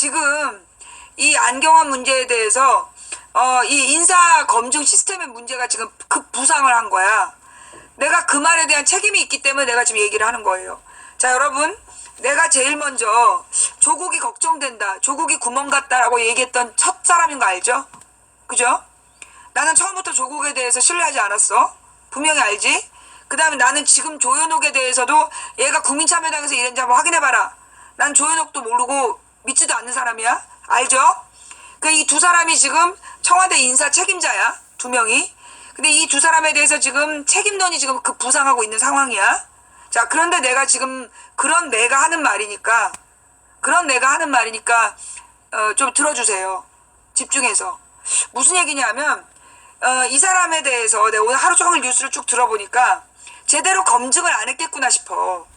지금 이 안경환 문제에 대해서 이 인사 검증 시스템의 문제가 지금 급부상을 한 거야. 내가 그 말에 대한 책임이 있기 때문에 내가 지금 얘기를 하는 거예요. 자, 여러분, 내가 제일 먼저 조국이 걱정된다, 조국이 구멍 같다라고 얘기했던 첫 사람인 거 알죠? 그죠? 나는 처음부터 조국에 대해서 신뢰하지 않았어. 분명히 알지? 그 다음에 나는 지금 조현옥에 대해서도 얘가 국민참여당에서 이랬는지 한번 확인해봐라. 난 조현옥도 모르고 믿지도 않는 사람이야. 알죠? 이 두 사람이 지금 청와대 인사 책임자야. 두 명이. 근데 이 두 사람에 대해서 지금 책임론이 지금 부상하고 있는 상황이야. 자, 그런데 내가 지금 내가 하는 말이니까 좀 들어주세요. 집중해서. 무슨 얘기냐면 이 사람에 대해서 내가 오늘 하루 종일 뉴스를 쭉 들어보니까 제대로 검증을 안 했겠구나 싶어.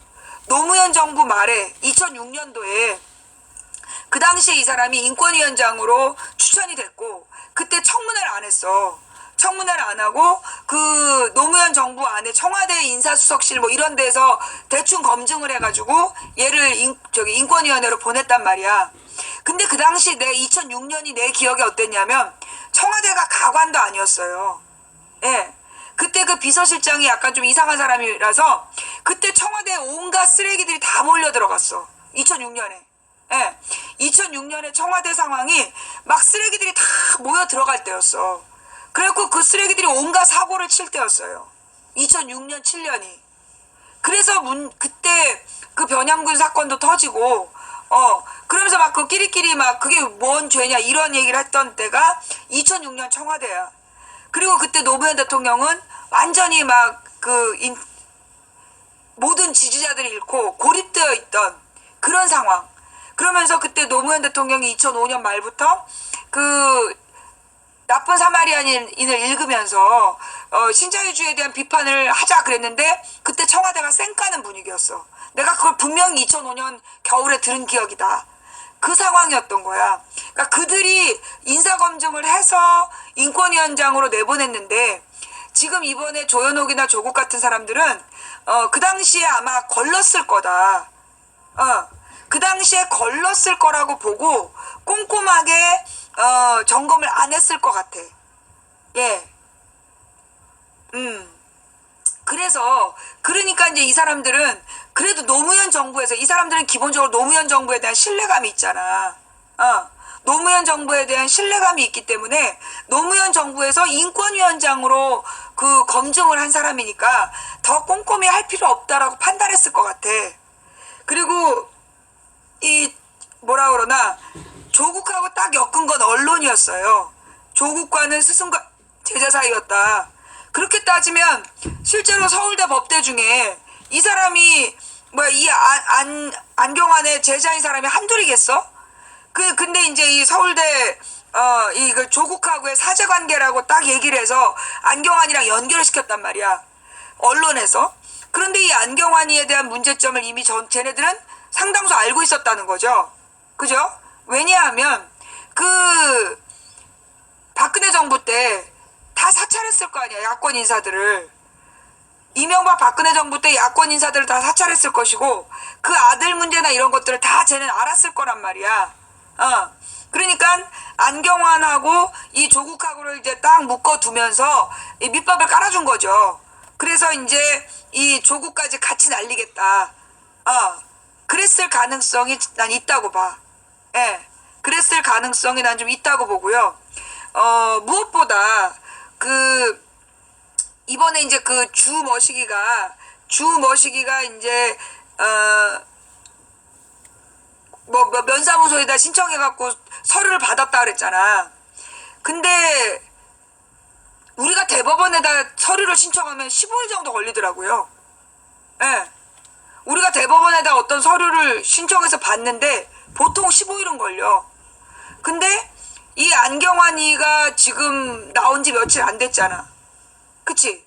노무현 정부 말에 2006년도에 그 당시에 이 사람이 인권위원장으로 추천이 됐고 그때 청문회를 안 했어. 청문회를 안 하고 그 노무현 정부 안에 청와대 인사수석실 뭐 이런 데서 대충 검증을 해가지고 얘를 인권위원회로 보냈단 말이야. 근데 그 당시 2006년이 내 기억에 어땠냐면 청와대가 가관도 아니었어요. 예. 그때 그 비서실장이 약간 좀 이상한 사람이라서 그때 청와대에 온갖 쓰레기들이 다 몰려 들어갔어. 2006년에. 예. 2006년에 청와대 상황이 막 쓰레기들이 다 모여 들어갈 때였어. 그래갖고 그 쓰레기들이 온갖 사고를 칠 때였어요. 2006년, 7년이. 그래서 그때 그 변양군 사건도 터지고, 그러면서 막 그 끼리끼리 막 그게 뭔 죄냐 이런 얘기를 했던 때가 2006년 청와대야. 그리고 그때 노무현 대통령은 완전히 막 모든 지지자들이 잃고 고립되어 있던 그런 상황. 그러면서 그때 노무현 대통령이 2005년 말부터 나쁜 사마리아인을 읽으면서 신자유주의에 대한 비판을 하자 그랬는데 그때 청와대가 쌩까는 분위기였어. 내가 그걸 분명히 2005년 겨울에 들은 기억이다. 그 상황이었던 거야. 그러니까 그들이 인사검증을 해서 인권위원장으로 내보냈는데 지금 이번에 조현옥이나 조국 같은 사람들은 그 당시에 아마 걸렀을 거다. 그 당시에 걸렀을 거라고 보고 꼼꼼하게 점검을 안 했을 것 같아. 예. 그러니까 이제 이 사람들은 그래도 노무현 정부에서 이 사람들은 기본적으로 노무현 정부에 대한 신뢰감이 있잖아. 노무현 정부에 대한 신뢰감이 있기 때문에 노무현 정부에서 인권위원장으로 그 검증을 한 사람이니까 더 꼼꼼히 할 필요 없다라고 판단했을 것 같아. 그리고 조국하고 딱 엮은 건 언론이었어요. 조국과는 스승과 제자 사이였다. 그렇게 따지면 실제로 서울대 법대 중에 이 사람이 안경환의 제자인 사람이 한둘이겠어? 근데 이제 이 서울대 그 조국하고의 사제관계라고 딱 얘기를 해서 안경환이랑 연결을 시켰단 말이야. 언론에서. 그런데 이 안경환이에 대한 문제점을 이미 쟤네들은 상당수 알고 있었다는 거죠. 그죠? 왜냐하면 박근혜 정부 때 다 사찰했을 거 아니야. 야권 인사들을. 이명박 박근혜 정부 때 야권 인사들을 다 사찰했을 것이고 그 아들 문제나 이런 것들을 다 쟤는 알았을 거란 말이야. 그러니까 안경환하고 이 조국하고를 이제 딱 묶어두면서 이 밑밥을 깔아준 거죠. 그래서 이제 이 조국까지 같이 날리겠다. 그랬을 가능성이 난 있다고 봐. 예. 그랬을 가능성이 난 좀 있다고 보고요. 무엇보다 이번에 이제 주머시기가 이제 면사무소에다 신청해갖고 서류를 받았다 그랬잖아. 근데 우리가 대법원에다 서류를 신청하면 15일 정도 걸리더라고요. 예. 우리가 대법원에다 어떤 서류를 신청해서 받는데 보통 15일은 걸려. 근데 이 안경환이가 지금 나온 지 며칠 안 됐잖아. 그치?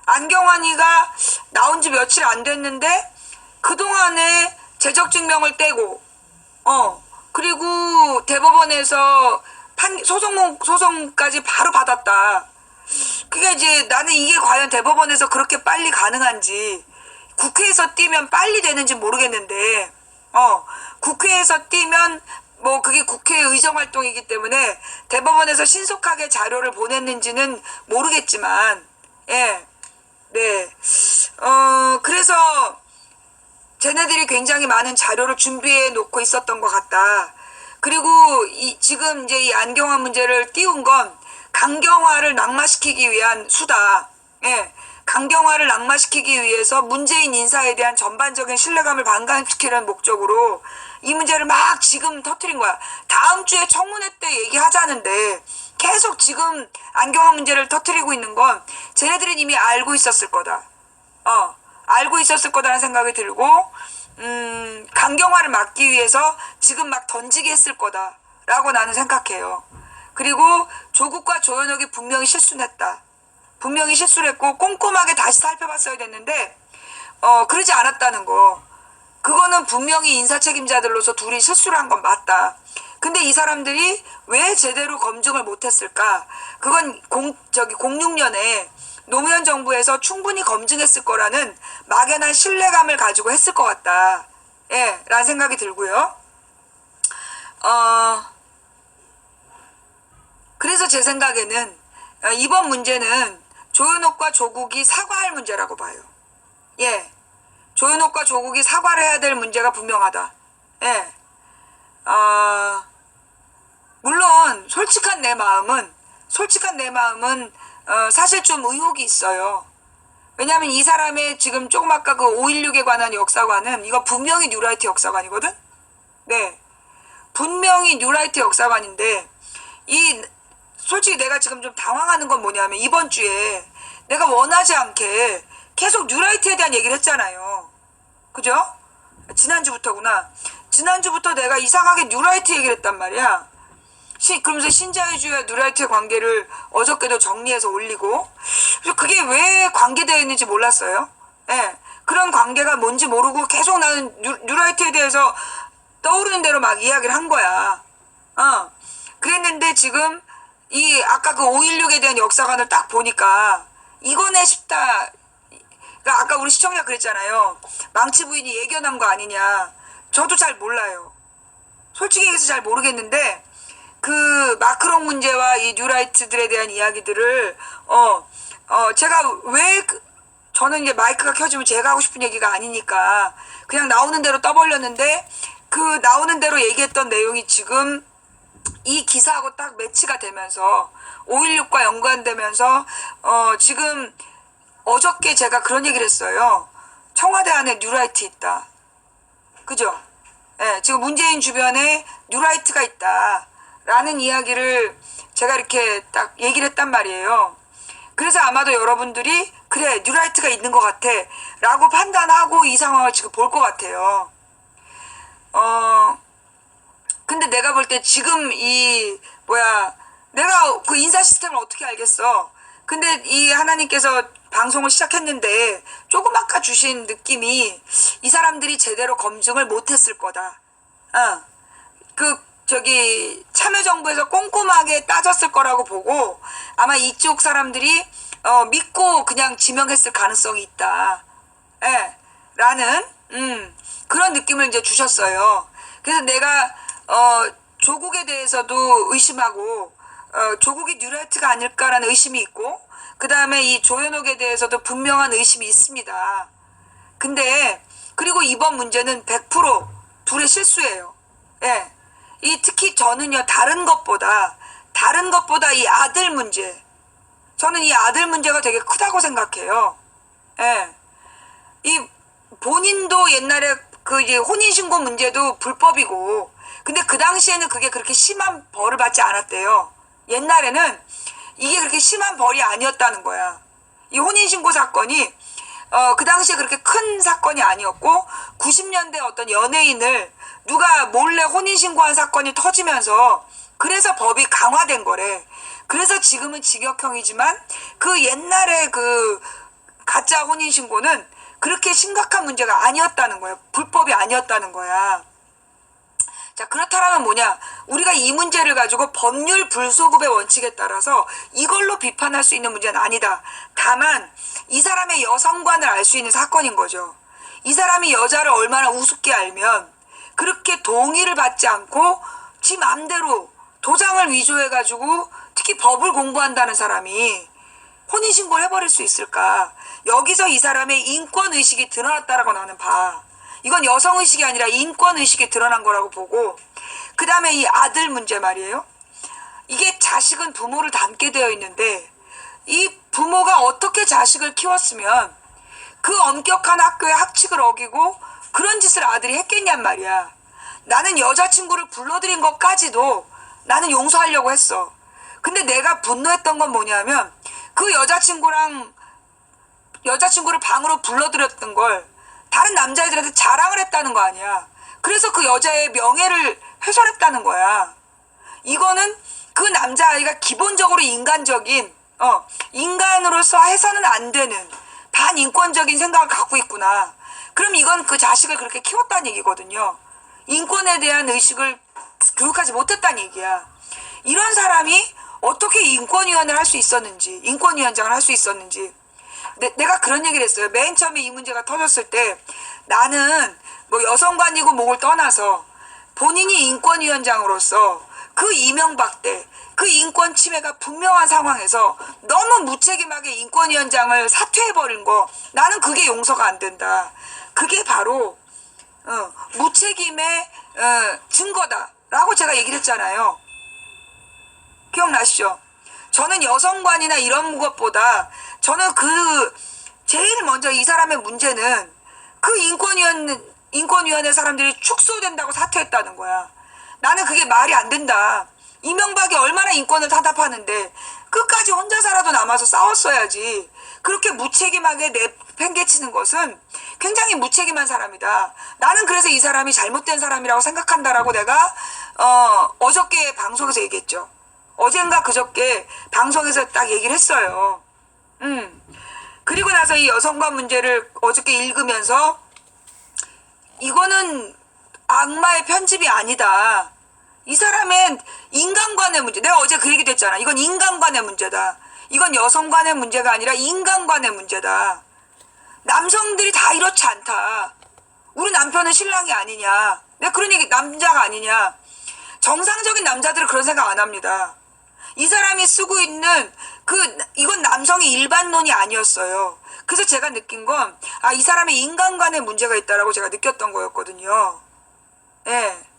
안경환이가 나온 지 며칠 안 됐는데 그동안에 재적증명을 떼고 그리고 대법원에서 소송까지 바로 받았다. 그게 이제 나는 이게 과연 대법원에서 그렇게 빨리 가능한지 국회에서 뛰면 빨리 되는지 모르겠는데 국회에서 뛰면 뭐 그게 국회 의정 활동이기 때문에 대법원에서 신속하게 자료를 보냈는지는 모르겠지만, 예, 네, 그래서 쟤네들이 굉장히 많은 자료를 준비해 놓고 있었던 것 같다. 그리고 지금 이제 이 안경화 문제를 띄운 건 강경화를 낙마시키기 위한 수다. 예. 강경화를 낙마시키기 위해서 문재인 인사에 대한 전반적인 신뢰감을 반감시키려는 목적으로 이 문제를 막 지금 터뜨린 거야. 다음 주에 청문회 때 얘기하자는데 계속 지금 안경화 문제를 터뜨리고 있는 건 쟤네들은 이미 알고 있었을 거다. 알고 있었을 거다라는 생각이 들고, 강경화를 막기 위해서 지금 막 던지게 했을 거다라고 나는 생각해요. 그리고 조국과 조현옥이 분명히 실수를 했다. 분명히 실수를 했고 꼼꼼하게 다시 살펴봤어야 됐는데 그러지 않았다는 거. 그거는 분명히 인사 책임자들로서 둘이 실수를 한 건 맞다. 근데 이 사람들이 왜 제대로 검증을 못했을까? 그건 06년에 노무현 정부에서 충분히 검증했을 거라는 막연한 신뢰감을 가지고 했을 것 같다. 예, 라는 생각이 들고요. 그래서 제 생각에는 이번 문제는 조현옥과 조국이 사과할 문제라고 봐요. 예. 조현옥과 조국이 사과를 해야 될 문제가 분명하다. 예. 물론 솔직한 내 마음은 사실 좀 의혹이 있어요. 왜냐하면 이 사람의 지금 조금 아까 그 5.16에 관한 역사관은 이거 분명히 뉴라이트 역사관이거든? 네. 분명히 뉴라이트 역사관인데 솔직히 내가 지금 좀 당황하는 건 뭐냐면 이번 주에 내가 원하지 않게 계속 뉴라이트에 대한 얘기를 했잖아요. 그죠? 지난주부터구나. 지난주부터 내가 이상하게 뉴라이트 얘기를 했단 말이야. 그러면서 신자유주의와 뉴라이트의 관계를 어저께도 정리해서 올리고, 그래서 그게 왜 관계되어 있는지 몰랐어요. 예. 그런 관계가 뭔지 모르고 계속 나는 뉴라이트에 대해서 떠오르는 대로 막 이야기를 한 거야. 그랬는데 지금 아까 그 5.16에 대한 역사관을 딱 보니까 이거네 싶다. 그러니까 아까 우리 시청자 그랬잖아요. 망치 부인이 예견한 거 아니냐. 저도 잘 몰라요. 솔직히 얘기해서 잘 모르겠는데 그 마크롱 문제와 이 뉴라이트들에 대한 이야기들을 제가 왜 저는 이제 마이크가 켜지면 제가 하고 싶은 얘기가 아니니까 그냥 나오는 대로 떠벌렸는데 그 나오는 대로 얘기했던 내용이 지금 이 기사하고 딱 매치가 되면서 5.16과 연관되면서 지금 어저께 제가 그런 얘기를 했어요. 청와대 안에 뉴라이트 있다. 그죠? 예, 지금 문재인 주변에 뉴라이트가 있다. 라는 이야기를 제가 이렇게 딱 얘기를 했단 말이에요. 그래서 아마도 여러분들이 그래 뉴라이트가 있는 것 같아 라고 판단하고 이 상황을 지금 볼 것 같아요. 근데 내가 볼 때 지금 내가 그 인사 시스템을 어떻게 알겠어. 근데 이 하나님께서 방송을 시작했는데 조금 아까 주신 느낌이 이 사람들이 제대로 검증을 못했을 거다. 참여정부에서 꼼꼼하게 따졌을 거라고 보고 아마 이쪽 사람들이 믿고 그냥 지명했을 가능성이 있다. 예, 라는 그런 느낌을 이제 주셨어요. 그래서 내가 조국에 대해서도 의심하고 조국이 뉴라이트가 아닐까라는 의심이 있고 그 다음에 이 조현옥에 대해서도 분명한 의심이 있습니다. 근데 그리고 이번 문제는 100% 둘의 실수예요. 예. 특히 저는요 다른 것보다 이 아들 문제, 저는 이 아들 문제가 되게 크다고 생각해요. 예. 이 본인도 옛날에 그 이제 혼인신고 문제도 불법이고, 근데 그 당시에는 그게 그렇게 심한 벌을 받지 않았대요. 옛날에는 이게 그렇게 심한 벌이 아니었다는 거야. 이 혼인신고 사건이 그 당시에 그렇게 큰 사건이 아니었고 90년대 어떤 연예인을 누가 몰래 혼인신고한 사건이 터지면서 그래서 법이 강화된 거래. 그래서 지금은 징역형이지만 그 옛날에 그 가짜 혼인신고는 그렇게 심각한 문제가 아니었다는 거야. 불법이 아니었다는 거야. 자, 그렇다면 뭐냐? 우리가 이 문제를 가지고 법률 불소급의 원칙에 따라서 이걸로 비판할 수 있는 문제는 아니다. 다만 이 사람의 여성관을 알 수 있는 사건인 거죠. 이 사람이 여자를 얼마나 우습게 알면 그렇게 동의를 받지 않고 지 맘대로 도장을 위조해가지고 특히 법을 공부한다는 사람이 혼인신고를 해버릴 수 있을까? 여기서 이 사람의 인권의식이 드러났다라고 나는 봐. 이건 여성의식이 아니라 인권의식이 드러난 거라고 보고, 그 다음에 이 아들 문제 말이에요. 이게 자식은 부모를 닮게 되어 있는데 이 부모가 어떻게 자식을 키웠으면 그 엄격한 학교의 학칙을 어기고 그런 짓을 아들이 했겠냔 말이야. 나는 여자친구를 불러들인 것까지도 나는 용서하려고 했어. 근데 내가 분노했던 건 뭐냐면 그 여자친구를 방으로 불러들였던 걸 다른 남자애들한테 자랑을 했다는 거 아니야. 그래서 그 여자의 명예를 훼손했다는 거야. 이거는 그 남자아이가 기본적으로 인간으로서 해서는 안 되는 반인권적인 생각을 갖고 있구나. 그럼 이건 그 자식을 그렇게 키웠다는 얘기거든요. 인권에 대한 의식을 교육하지 못했다는 얘기야. 이런 사람이 어떻게 인권위원을 할 수 있었는지, 인권위원장을 할 수 있었는지. 내가 그런 얘기를 했어요. 맨 처음에 이 문제가 터졌을 때 나는 뭐 여성관이고 뭐를 떠나서 본인이 인권위원장으로서 그 이명박 때 그 인권 침해가 분명한 상황에서 너무 무책임하게 인권위원장을 사퇴해버린 거, 나는 그게 용서가 안 된다. 그게 바로 무책임의 증거다라고 제가 얘기를 했잖아요. 기억나시죠? 저는 여성관이나 이런 것보다 저는 제일 먼저 이 사람의 문제는 그 인권위원회 사람들이 축소된다고 사퇴했다는 거야. 나는 그게 말이 안 된다. 이명박이 얼마나 인권을 탄압하는데 끝까지 혼자서라도 남아서 싸웠어야지. 그렇게 무책임하게 내팽개치는 것은 굉장히 무책임한 사람이다. 나는 그래서 이 사람이 잘못된 사람이라고 생각한다라고 내가 어저께 방송에서 얘기했죠. 어젠가 그저께 방송에서 딱 얘기를 했어요. 그리고 나서 이 여성관 문제를 어저께 읽으면서 이거는 악마의 편집이 아니다. 이 사람은 인간관의 문제. 내가 어제 그 얘기도 했잖아. 이건 인간관의 문제다. 이건 여성관의 문제가 아니라 인간관의 문제다. 남성들이 다 이렇지 않다. 우리 남편은 신랑이 아니냐. 내가 그런 얘기, 남자가 아니냐. 정상적인 남자들은 그런 생각 안 합니다. 이 사람이 쓰고 있는 이건 남성의 일반론이 아니었어요. 그래서 제가 느낀 건, 이 사람의 인간관의 문제가 있다라고 제가 느꼈던 거였거든요. 예.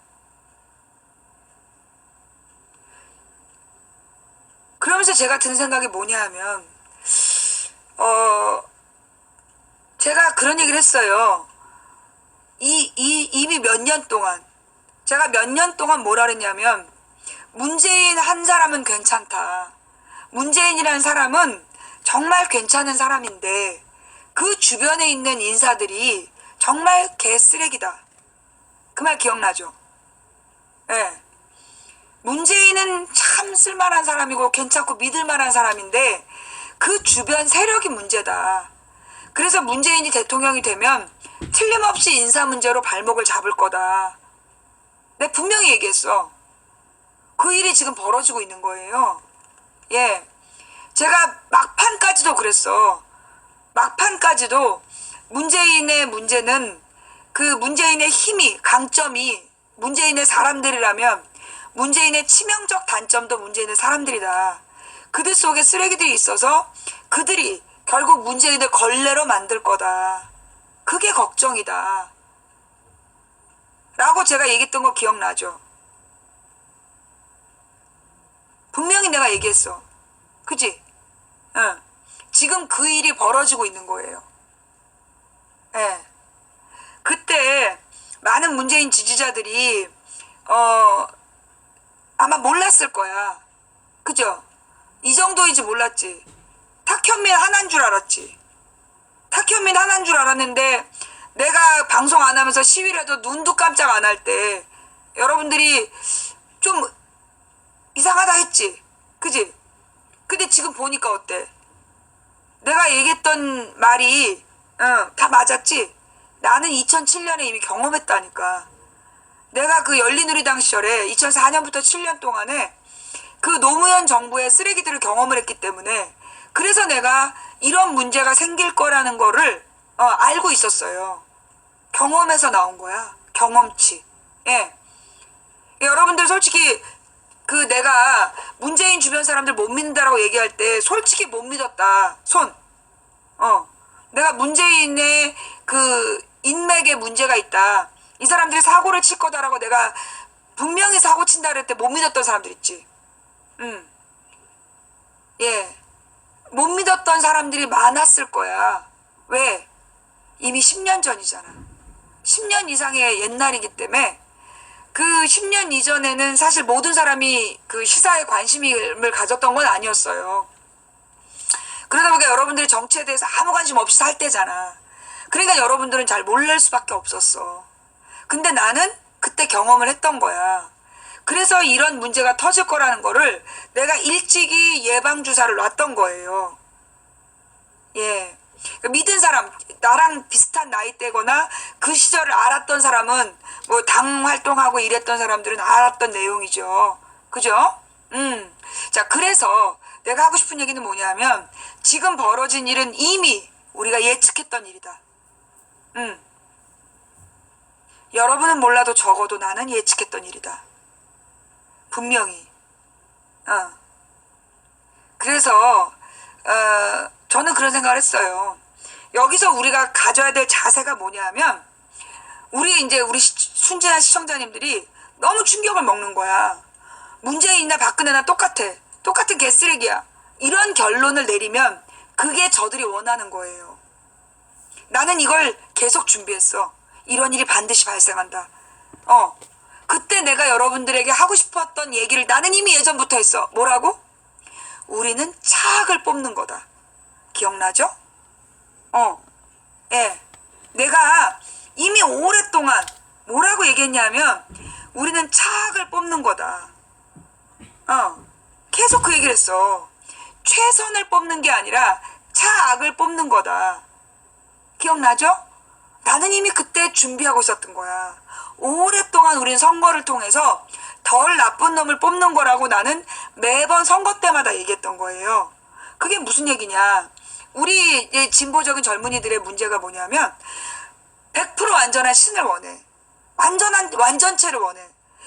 그러면서 제가 든 생각이 뭐냐 하면, 제가 그런 얘기를 했어요. 이미 몇 년 동안, 제가 몇 년 동안 뭐라 그랬냐면, 문재인 한 사람은 괜찮다. 문재인이라는 사람은 정말 괜찮은 사람인데, 그 주변에 있는 인사들이 정말 개쓰레기다. 그 말 기억나죠? 예. 문재인은 참 쓸만한 사람이고 괜찮고 믿을만한 사람인데 그 주변 세력이 문제다. 그래서 문재인이 대통령이 되면 틀림없이 인사 문제로 발목을 잡을 거다. 내가 분명히 얘기했어. 그 일이 지금 벌어지고 있는 거예요. 예. 제가 막판까지도 그랬어. 막판까지도 문재인의 문제는 그 문재인의 힘이, 강점이 문재인의 사람들이라면 문재인의 치명적 단점도 문재인의 사람들이다. 그들 속에 쓰레기들이 있어서 그들이 결국 문재인을 걸레로 만들 거다. 그게 걱정이다. 라고 제가 얘기했던 거 기억나죠? 분명히 내가 얘기했어. 그치? 응. 지금 그 일이 벌어지고 있는 거예요. 예. 그때 많은 문재인 지지자들이 아마 몰랐을 거야. 그죠? 이 정도인지 몰랐지. 탁현민 하나인 줄 알았지. 탁현민 하나인 줄 알았는데 내가 방송 안 하면서 시위를 해도 눈도 깜짝 안 할 때 여러분들이 좀 이상하다 했지. 그지? 근데 지금 보니까 어때? 내가 얘기했던 말이 다 맞았지? 나는 2007년에 이미 경험했다니까. 내가 그 열린우리당 시절에 2004년부터 7년 동안에 그 노무현 정부의 쓰레기들을 경험을 했기 때문에 그래서 내가 이런 문제가 생길 거라는 거를 알고 있었어요. 경험에서 나온 거야. 경험치. 예. 여러분들 솔직히 그 내가 문재인 주변 사람들 못 믿는다라고 얘기할 때 솔직히 못 믿었다. 내가 문재인의 그 인맥에 문제가 있다. 이 사람들이 사고를 칠 거다라고 내가 분명히 사고 친다 그랬을 때 못 믿었던 사람들 있지. 예. 못 믿었던 사람들이 많았을 거야. 왜? 이미 10년 전이잖아. 10년 이상의 옛날이기 때문에 그 10년 이전에는 사실 모든 사람이 그 시사에 관심을 가졌던 건 아니었어요. 그러다 보니까 여러분들이 정치에 대해서 아무 관심 없이 살 때잖아. 그러니까 여러분들은 잘 모를 수밖에 없었어. 근데 나는 그때 경험을 했던 거야. 그래서 이런 문제가 터질 거라는 거를 내가 일찍이 예방주사를 놨던 거예요. 예. 믿은 사람, 나랑 비슷한 나이대거나 그 시절을 알았던 사람은 뭐 당 활동하고 이랬던 사람들은 알았던 내용이죠. 그죠? 자, 그래서 내가 하고 싶은 얘기는 뭐냐면 지금 벌어진 일은 이미 우리가 예측했던 일이다. 여러분은 몰라도 적어도 나는 예측했던 일이다. 분명히. 그래서 저는 그런 생각을 했어요. 여기서 우리가 가져야 될 자세가 뭐냐면 우리 순진한 시청자님들이 너무 충격을 먹는 거야. 문재인이나 박근혜나 똑같아. 똑같은 개쓰레기야. 이런 결론을 내리면 그게 저들이 원하는 거예요. 나는 이걸 계속 준비했어. 이런 일이 반드시 발생한다. 그때 내가 여러분들에게 하고 싶었던 얘기를 나는 이미 예전부터 했어. 뭐라고? 우리는 차악을 뽑는 거다. 기억나죠? 예. 내가 이미 오랫동안 뭐라고 얘기했냐면 우리는 차악을 뽑는 거다. 계속 그 얘기를 했어. 최선을 뽑는 게 아니라 차악을 뽑는 거다. 기억나죠? 나는 이미 그때 준비하고 있었던 거야. 오랫동안 우린 선거를 통해서 덜 나쁜 놈을 뽑는 거라고 나는 매번 선거 때마다 얘기했던 거예요. 그게 무슨 얘기냐. 우리 진보적인 젊은이들의 문제가 뭐냐면 100% 완전한 신을 원해. 완전체를 원해.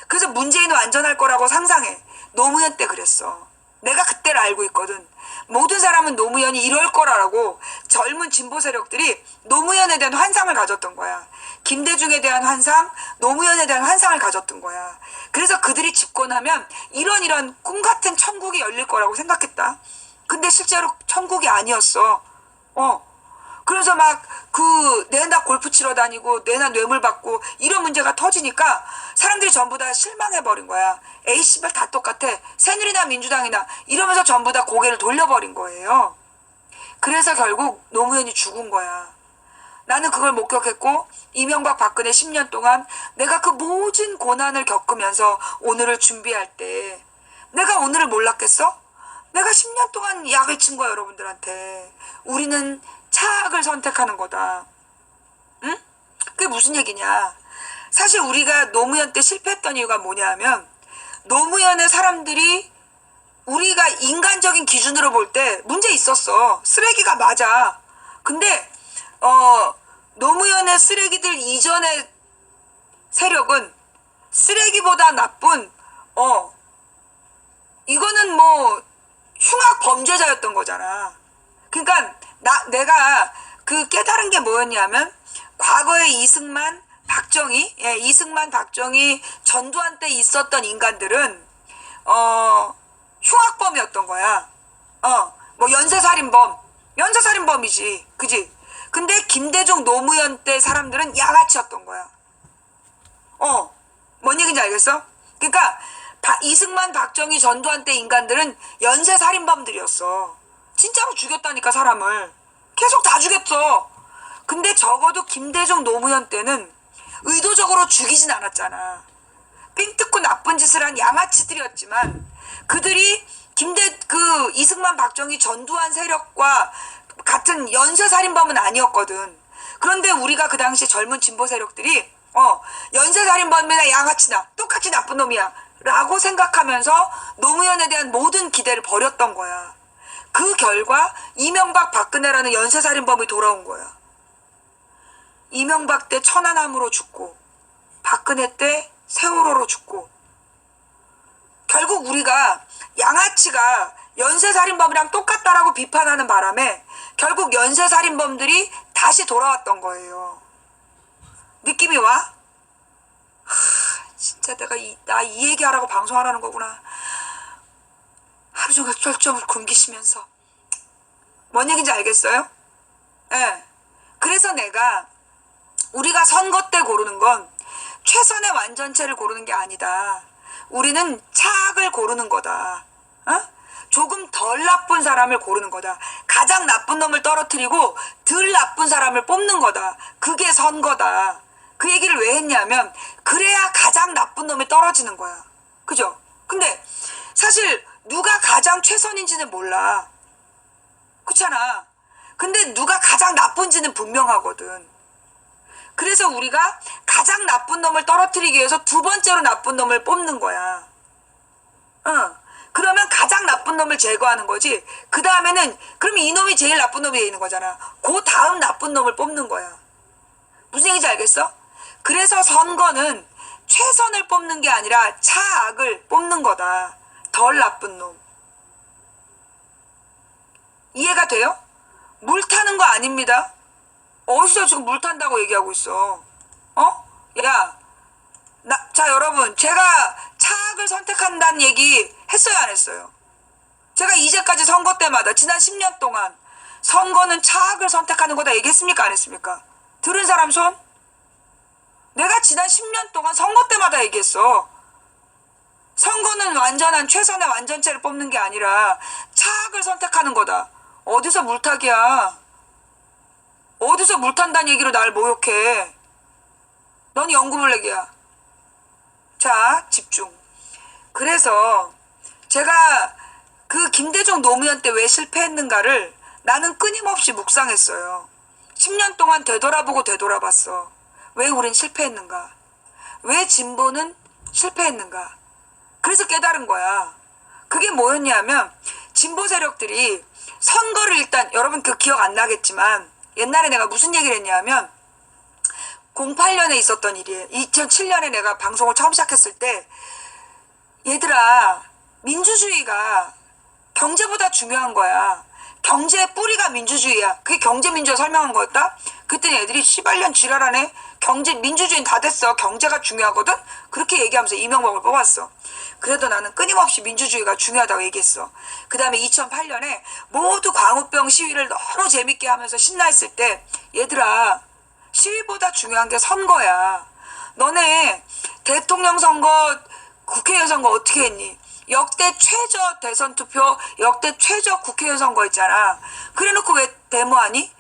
그래서 문재인은 완전할 거라고 상상해. 노무현 때 그랬어. 내가 그때를 알고 있거든. 모든 사람은 노무현이 이럴 거라고 젊은 진보 세력들이 노무현에 대한 환상을 가졌던 거야. 김대중에 대한 환상, 노무현에 대한 환상을 가졌던 거야. 그래서 그들이 집권하면 이런 꿈 같은 천국이 열릴 거라고 생각했다. 근데 실제로 천국이 아니었어. 그래서 막 내나 골프 치러 다니고 내나 뇌물 받고 이런 문제가 터지니까 사람들이 전부 다 실망해버린 거야. 에이 씨발 다 똑같아. 새누리나 민주당이나 이러면서 전부 다 고개를 돌려버린 거예요. 그래서 결국 노무현이 죽은 거야. 나는 그걸 목격했고 이명박 박근혜 10년 동안 내가 그 모든 고난을 겪으면서 오늘을 준비할 때 내가 오늘을 몰랐겠어? 내가 10년 동안 약을 친 거야 여러분들한테. 우리는 차악을 선택하는 거다. 응? 그게 무슨 얘기냐. 사실 우리가 노무현 때 실패했던 이유가 뭐냐면 노무현의 사람들이 우리가 인간적인 기준으로 볼 때 문제 있었어. 쓰레기가 맞아. 근데 노무현의 쓰레기들 이전의 세력은 쓰레기보다 나쁜 이거는 뭐 흉악 범죄자였던 거잖아. 그러니까 내가 그 깨달은 게 뭐였냐면 과거에 이승만, 박정희, 전두환 때 있었던 인간들은 흉악범이었던 거야. 뭐 연쇄살인범이지, 그지? 근데 김대중, 노무현 때 사람들은 양아치였던 거야. 뭔 얘기인지 알겠어? 그러니까 이승만, 박정희, 전두환 때 인간들은 연쇄살인범들이었어. 진짜로 죽였다니까 사람을. 계속 다 죽였어. 근데 적어도 김대중, 노무현 때는 의도적으로 죽이진 않았잖아. 삥 뜯고 나쁜 짓을 한 양아치들이었지만 그들이 이승만, 박정희, 전두환 세력과 같은 연쇄살인범은 아니었거든. 그런데 우리가 그 당시 젊은 진보 세력들이 연쇄살인범이나 양아치나 똑같이 나쁜 놈이야 라고 생각하면서 노무현에 대한 모든 기대를 버렸던 거야. 그 결과 이명박, 박근혜라는 연쇄살인범이 돌아온 거야. 이명박 때 천안함으로 죽고 박근혜 때 세월호로 죽고 결국 우리가 양아치가 연쇄살인범이랑 똑같다라고 비판하는 바람에 결국 연쇄살인범들이 다시 돌아왔던 거예요. 느낌이 와? 진짜 내가 나 이 얘기하라고 방송하라는 거구나. 하루 종일 쫄쫄 굶기시면서. 뭔 얘기인지 알겠어요? 예. 그래서 내가 우리가 선거 때 고르는 건 최선의 완전체를 고르는 게 아니다. 우리는 차악을 고르는 거다. 조금 덜 나쁜 사람을 고르는 거다. 가장 나쁜 놈을 떨어뜨리고 덜 나쁜 사람을 뽑는 거다. 그게 선거다. 그 얘기를 왜 했냐면 그래야 가장 나쁜 놈이 떨어지는 거야. 그죠? 근데 사실 누가 가장 최선인지는 몰라. 그렇잖아. 근데 누가 가장 나쁜지는 분명하거든. 그래서 우리가 가장 나쁜 놈을 떨어뜨리기 위해서 두 번째로 나쁜 놈을 뽑는 거야. 그러면 가장 나쁜 놈을 제거하는 거지. 그 다음에는 그럼 이놈이 제일 나쁜 놈이 되는 거잖아. 그 다음 나쁜 놈을 뽑는 거야. 무슨 얘기인지 알겠어? 그래서 선거는 최선을 뽑는 게 아니라 차악을 뽑는 거다. 덜 나쁜 놈. 이해가 돼요? 물 타는 거 아닙니다. 어디서 지금 물 탄다고 얘기하고 있어? 야, 자 여러분, 제가 차악을 선택한다는 얘기 했어요, 안 했어요? 제가 이제까지 선거 때마다 지난 10년 동안 선거는 차악을 선택하는 거다 얘기했습니까, 안 했습니까? 들은 사람 손? 내가 지난 10년 동안 선거 때마다 얘기했어. 선거는 완전한 최선의 완전체를 뽑는 게 아니라 차악을 선택하는 거다. 어디서 물타기야? 어디서 물탄다는 얘기로 날 모욕해? 넌 연구물레기야. 자, 집중. 그래서 제가 그 김대중 노무현 때 왜 실패했는가를 나는 끊임없이 묵상했어요. 10년 동안 되돌아보고 되돌아봤어. 왜 우린 실패했는가? 왜 진보는 실패했는가? 그래서 깨달은 거야. 그게 뭐였냐면 진보 세력들이 선거를 일단 여러분 그 기억 안 나겠지만 옛날에 내가 무슨 얘기를 했냐면 08년에 있었던 일이에요. 2007년에 내가 방송을 처음 시작했을 때 얘들아 민주주의가 경제보다 중요한 거야. 경제의 뿌리가 민주주의야. 그게 경제민주화 설명한 거였다. 그랬더니 애들이 씨발년 지랄하네. 민주주의는 다 됐어. 경제가 중요하거든. 그렇게 얘기하면서 이명박을 뽑았어. 그래도 나는 끊임없이 민주주의가 중요하다고 얘기했어. 그 다음에 2008년에 모두 광우병 시위를 너무 재밌게 하면서 신나했을 때 얘들아 시위보다 중요한 게 선거야. 너네 대통령 선거, 국회의원 선거 어떻게 했니? 역대 최저 대선 투표, 역대 최저 국회의원 선거 있잖아. 그래놓고 왜 데모하니?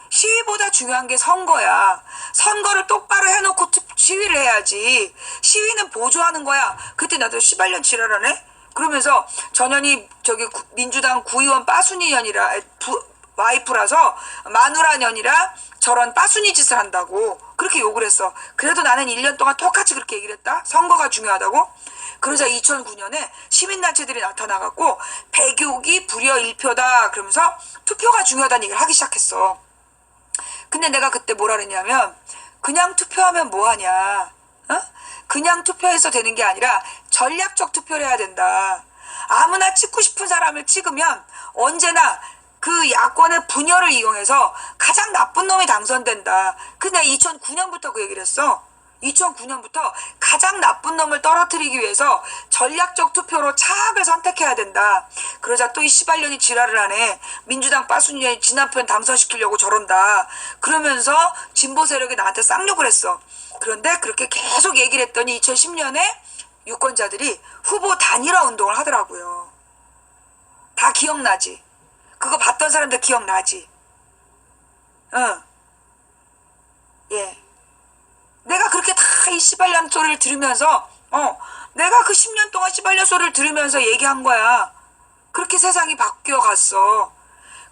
시위보다 중요한 게 선거야. 선거를 똑바로 해놓고 시위를 해야지. 시위는 보조하는 거야. 그때 나도 시발년 지랄하네? 그러면서 전현희 민주당 구의원 빠순이년이라 와이프라서 마누라년이라 저런 빠순이 짓을 한다고 그렇게 욕을 했어. 그래도 나는 1년 동안 똑같이 그렇게 얘기를 했다. 선거가 중요하다고. 그러자 2009년에 시민단체들이 나타나갖고 배교기 불여 1표다 그러면서 투표가 중요하다는 얘기를 하기 시작했어. 근데 내가 그때 뭐라 그랬냐면 그냥 투표하면 뭐하냐. 그냥 투표해서 되는 게 아니라 전략적 투표를 해야 된다. 아무나 찍고 싶은 사람을 찍으면 언제나 그 야권의 분열을 이용해서 가장 나쁜 놈이 당선된다. 근데 2009년부터 그 얘기를 했어. 2009년부터 가장 나쁜 놈을 떨어뜨리기 위해서 전략적 투표로 차악을 선택해야 된다. 그러자 또 이 시발년이 지랄을 하네. 민주당 빠순이년이 지 남편 당선시키려고 저런다. 그러면서 진보 세력이 나한테 쌍욕을 했어. 그런데 그렇게 계속 얘기를 했더니 2010년에 유권자들이 후보 단일화 운동을 하더라고요. 다 기억나지? 그거 봤던 사람들 기억나지? 예. 내가 그렇게 다 이 씨발년 소리를 들으면서 내가 그 10년 동안 씨발년 소리를 들으면서 얘기한 거야. 그렇게 세상이 바뀌어갔어.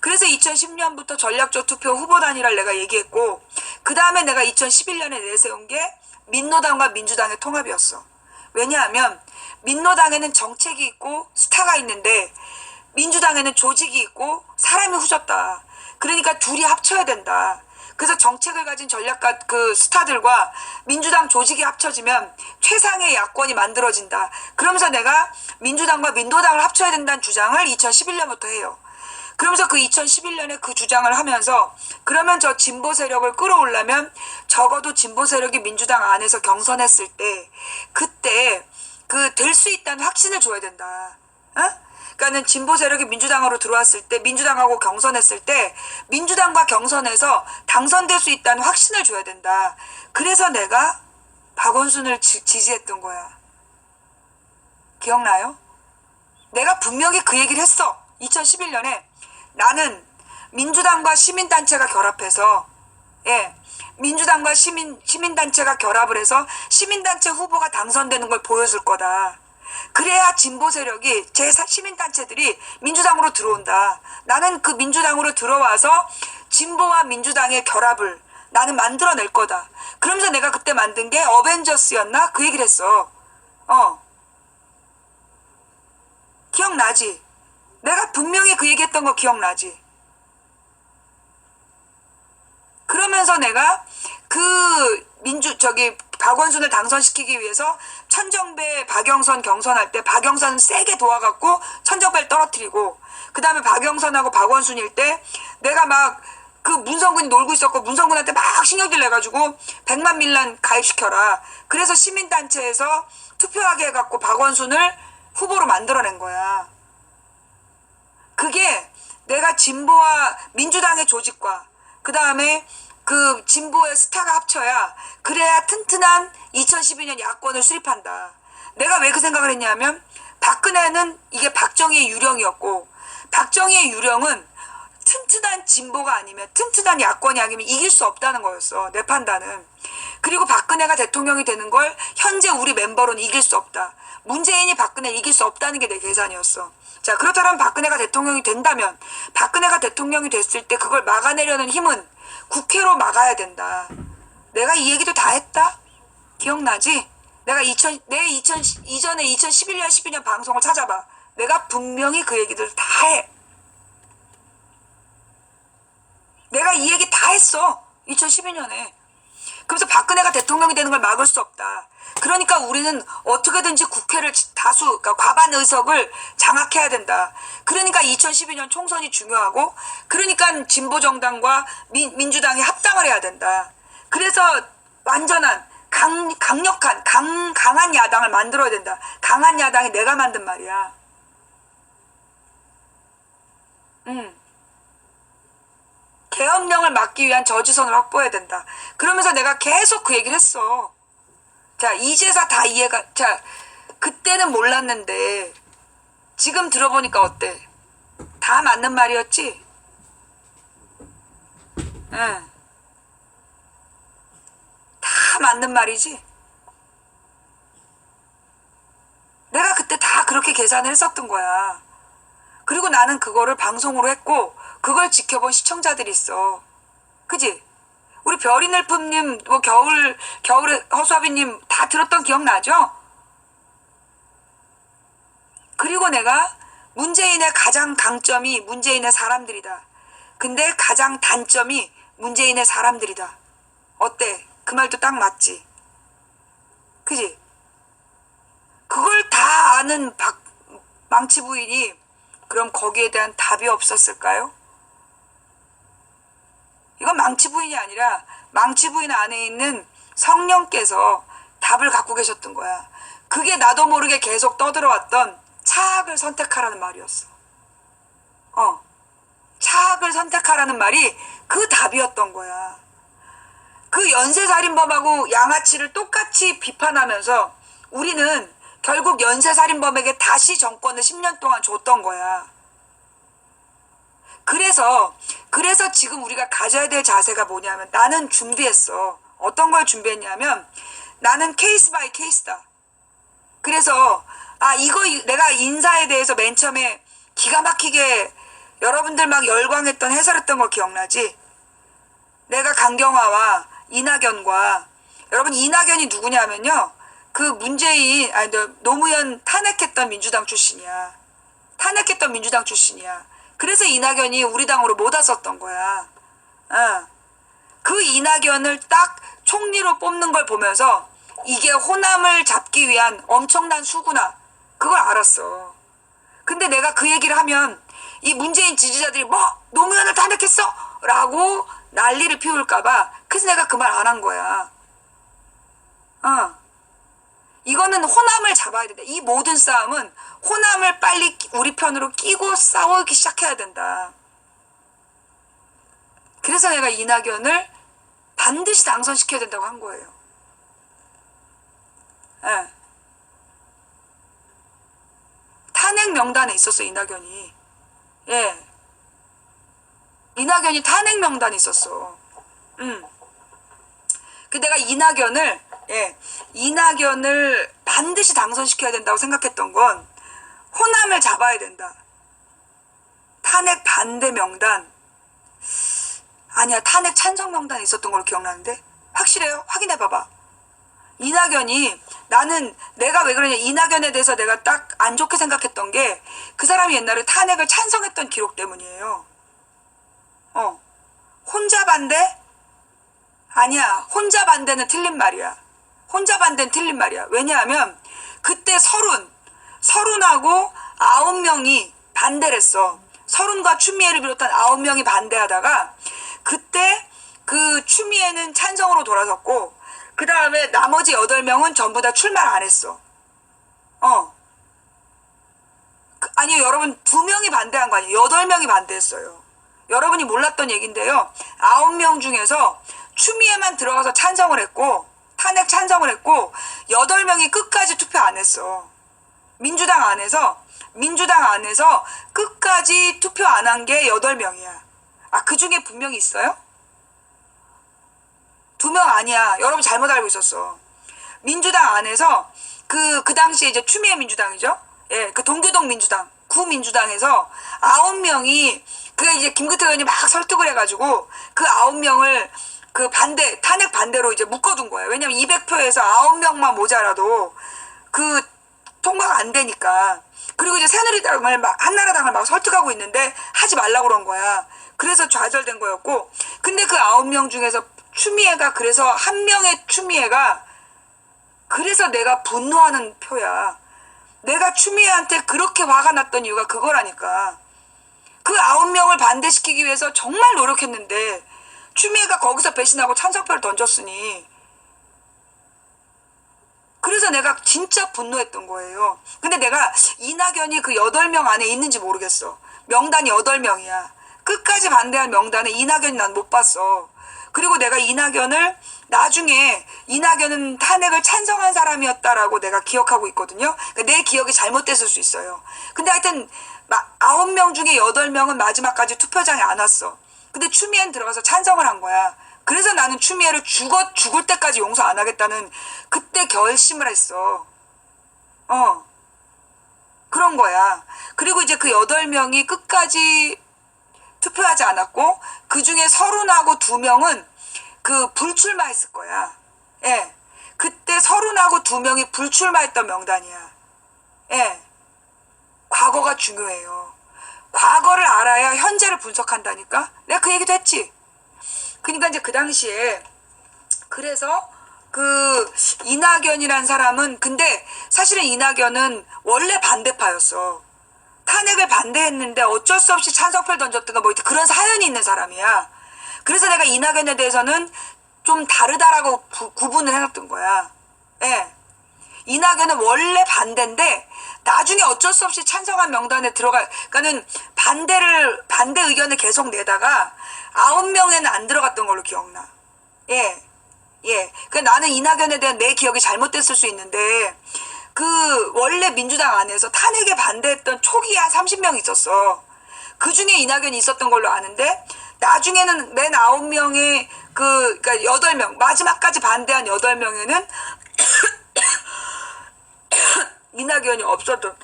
그래서 2010년부터 전략적 투표 후보 단일화를 내가 얘기했고 그 다음에 내가 2011년에 내세운 게 민노당과 민주당의 통합이었어. 왜냐하면 민노당에는 정책이 있고 스타가 있는데 민주당에는 조직이 있고 사람이 후졌다. 그러니까 둘이 합쳐야 된다. 그래서 정책을 가진 전략가 그 스타들과 민주당 조직이 합쳐지면 최상의 야권이 만들어진다. 그러면서 내가 민주당과 민도당을 합쳐야 된다는 주장을 2011년부터 해요. 그러면서 그 2011년에 그 주장을 하면서 그러면 저 진보 세력을 끌어올려면 적어도 진보 세력이 민주당 안에서 경선했을 때 그때 그 될 수 있다는 확신을 줘야 된다. 어? 그러니까는 진보 세력이 민주당으로 들어왔을 때 민주당하고 경선했을 때 민주당과 경선에서 당선될 수 있다는 확신을 줘야 된다. 그래서 내가 박원순을 지지했던 거야. 기억나요? 내가 분명히 그 얘기를 했어. 2011년에 나는 민주당과 시민단체가 결합해서 민주당과 시민단체가 결합을 해서 시민단체 후보가 당선되는 걸 보여줄 거다. 그래야 진보 세력이 시민단체들이 민주당으로 들어온다. 나는 그 민주당으로 들어와서 진보와 민주당의 결합을 나는 만들어낼 거다. 그러면서 내가 그때 만든 게 어벤져스였나? 그 얘기를 했어. 기억나지? 내가 분명히 그 얘기했던 거 기억나지? 그러면서 내가 박원순을 당선시키기 위해서 천정배 박영선 경선할 때 박영선은 세게 도와갖고 천정배를 떨어뜨리고 그 다음에 박영선하고 박원순일 때 내가 막 그 문성근이 놀고 있었고 문성근한테 막 신경질 내가지고 100만 밀란 가입시켜라. 그래서 시민단체에서 투표하게 해갖고 박원순을 후보로 만들어낸 거야. 그게 내가 진보와 민주당의 조직과 그 다음에 그 진보의 스타가 합쳐야 그래야 튼튼한 2012년 야권을 수립한다. 내가 왜 그 생각을 했냐면 박근혜는 이게 박정희의 유령이었고 박정희의 유령은 튼튼한 진보가 아니면 튼튼한 야권이 아니면 이길 수 없다는 거였어. 내 판단은. 그리고 박근혜가 대통령이 되는 걸 현재 우리 멤버로는 이길 수 없다. 문재인이 박근혜를 이길 수 없다는 게 내 계산이었어. 자, 그렇다면 박근혜가 대통령이 된다면 박근혜가 대통령이 됐을 때 그걸 막아내려는 힘은 국회로 막아야 된다. 내가 이 얘기도 다 했다? 기억나지? 내가 이전에 2011년, 12년 방송을 찾아봐. 내가 분명히 그 얘기들 다 해. 내가 이 얘기 다 했어. 2012년에. 그래서 박근혜가 대통령이 되는 걸 막을 수 없다. 그러니까 우리는 어떻게든지 국회를 그러니까 과반 의석을 장악해야 된다. 그러니까 2012년 총선이 중요하고 그러니까 진보정당과 민주당이 합당을 해야 된다. 그래서 완전한 강력한 강한 야당을 만들어야 된다. 강한 야당이 내가 만든 말이야. 계엄령을 막기 위한 저지선을 확보해야 된다. 그러면서 내가 계속 그 얘기를 했어. 자, 이제서 다 이해가, 자, 그때는 몰랐는데, 지금 들어보니까 어때? 다 맞는 말이었지? 응. 다 맞는 말이지? 내가 그때 다 그렇게 계산을 했었던 거야. 그리고 나는 그거를 방송으로 했고, 그걸 지켜본 시청자들이 있어. 그지? 우리 별이늘품님, 뭐 겨울의 허수아비님 다 들었던 기억나죠? 그리고 내가 문재인의 가장 강점이 문재인의 사람들이다. 근데 가장 단점이 문재인의 사람들이다. 어때? 그 말도 딱 맞지? 그지? 그걸 다 아는 망치 부인이 그럼 거기에 대한 답이 없었을까요? 이건 망치 부인이 아니라 망치 부인 안에 있는 성령께서 답을 갖고 계셨던 거야. 그게 나도 모르게 계속 떠들어왔던 차악을 선택하라는 말이었어. 차악을 선택하라는 말이 그 답이었던 거야. 그 연쇄살인범하고 양아치를 똑같이 비판하면서 우리는 결국 연쇄살인범에게 다시 정권을 10년 동안 줬던 거야. 그래서 지금 우리가 가져야 될 자세가 뭐냐면 나는 준비했어. 어떤 걸 준비했냐면 나는 케이스 바이 케이스다. 그래서 이거 내가 인사에 대해서 맨 처음에 기가 막히게 여러분들 막 열광했던 해설했던 거 기억나지? 내가 강경화와 이낙연과 여러분 이낙연이 누구냐면요. 그 문재인 노무현 탄핵했던 민주당 출신이야. 그래서 이낙연이 우리 당으로 못 왔었던 거야. 그 이낙연을 딱 총리로 뽑는 걸 보면서 이게 호남을 잡기 위한 엄청난 수구나. 그걸 알았어. 근데 내가 그 얘기를 하면 이 문재인 지지자들이 뭐 노무현을 탄핵했어? 라고 난리를 피울까봐 그래서 내가 그 말 안 한 거야. 이거는 호남을 잡아야 된다. 이 모든 싸움은 호남을 빨리 우리 편으로 끼고 싸우기 시작해야 된다. 그래서 내가 이낙연을 반드시 당선시켜야 된다고 한 거예요. 예. 탄핵 명단에 있었어, 이낙연이. 예. 이낙연이 탄핵 명단에 있었어. 그 내가 이낙연을 반드시 당선시켜야 된다고 생각했던 건 호남을 잡아야 된다. 탄핵 반대 명단. 아니야, 탄핵 찬성 명단에 있었던 걸로 기억나는데? 확실해요? 확인해봐봐. 이낙연이, 내가 왜 그러냐, 이낙연에 대해서 내가 딱 안 좋게 생각했던 게 그 사람이 옛날에 탄핵을 찬성했던 기록 때문이에요. 혼자 반대? 아니야, 혼자 반대는 틀린 말이야. 혼자 반대는 틀린 말이야. 왜냐하면 그때 서른하고 9명이 반대를 했어. 서른과 추미애를 비롯한 9명이 반대하다가 그때 그 추미애는 찬성으로 돌아섰고 그 다음에 나머지 8명은 전부 다 출마를 안 했어. 아니요, 여러분 2명이 반대한 거 아니에요. 8명이 반대했어요. 여러분이 몰랐던 얘기인데요. 9명 중에서 추미애만 들어가서 찬성을 했고 탄핵 찬성을 했고 8명이 끝까지 투표 안 했어. 민주당 안에서 끝까지 투표 안 한 게 8명이야. 그 중에 분명히 있어요? 2명 아니야. 여러분 잘못 알고 있었어. 민주당 안에서 그 당시에 이제 추미애 민주당이죠. 예, 그 동교동 민주당, 구민주당에서 9명이 그게 이제 김기태 의원이 막 설득을 해가지고 그 9명을 그 탄핵 반대로 이제 묶어둔 거예요. 왜냐면 200표에서 9명만 모자라도 그 통과가 안 되니까. 그리고 이제 한나라당을 막 설득하고 있는데 하지 말라고 그런 거야. 그래서 좌절된 거였고. 근데 그 9명 중에서 그래서 한 명의 추미애가 그래서 내가 분노하는 표야. 내가 추미애한테 그렇게 화가 났던 이유가 그거라니까. 그 9명을 반대시키기 위해서 정말 노력했는데 추미애가 거기서 배신하고 찬성표를 던졌으니 그래서 내가 진짜 분노했던 거예요. 근데 내가 이낙연이 그 8명 안에 있는지 모르겠어. 명단이 8명이야. 끝까지 반대한 명단에 이낙연이 난 못 봤어. 그리고 내가 나중에 이낙연은 탄핵을 찬성한 사람이었다라고 내가 기억하고 있거든요. 그러니까 내 기억이 잘못됐을 수 있어요. 근데 하여튼 9명 중에 8명은 마지막까지 투표장에 안 왔어. 근데 추미애는 들어가서 찬성을 한 거야. 그래서 나는 추미애를 죽을 때까지 용서 안 하겠다는 그때 결심을 했어. 그런 거야. 그리고 이제 그 8명이 끝까지 투표하지 않았고 그 중에 30하고 2명은 그 불출마했을 거야. 예. 그때 30하고 2명이 불출마했던 명단이야. 예. 과거가 중요해요. 과거를 알아야 현재를 분석한다니까? 내가 그 얘기도 했지. 그러니까 이제 그 당시에 그래서 그 이낙연이란 사람은 근데 사실은 이낙연은 원래 반대파였어. 탄핵을 반대했는데 어쩔 수 없이 찬성표를 던졌던가 뭐 그런 사연이 있는 사람이야. 그래서 내가 이낙연에 대해서는 좀 다르다라고 구분을 해놨던 거야. 예. 이낙연은 원래 반대인데 나중에 어쩔 수 없이 찬성한 명단에 그러니까는 반대 의견을 계속 내다가 9명에는 안 들어갔던 걸로 기억나. 예. 그 나는 이낙연에 대한 내 기억이 잘못됐을 수 있는데 그 원래 민주당 안에서 탄핵에 반대했던 초기에 한 30명 있었어. 그 중에 이낙연이 있었던 걸로 아는데 나중에는 맨 9명의 그러니까 8명 마지막까지 반대한 8명에는 이낙연이 없었던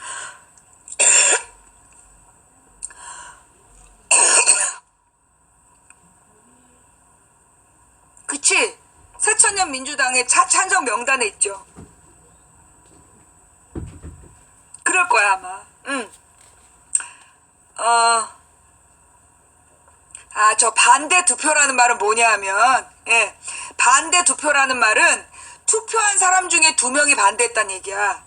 그치? 새천년 민주당의 찬성 명단에 있죠. 그럴 거야 아마. 저 반대 투표라는 말은 뭐냐면, 예, 반대 투표라는 말은 투표한 사람 중에 2명이 반대했다는 얘기야.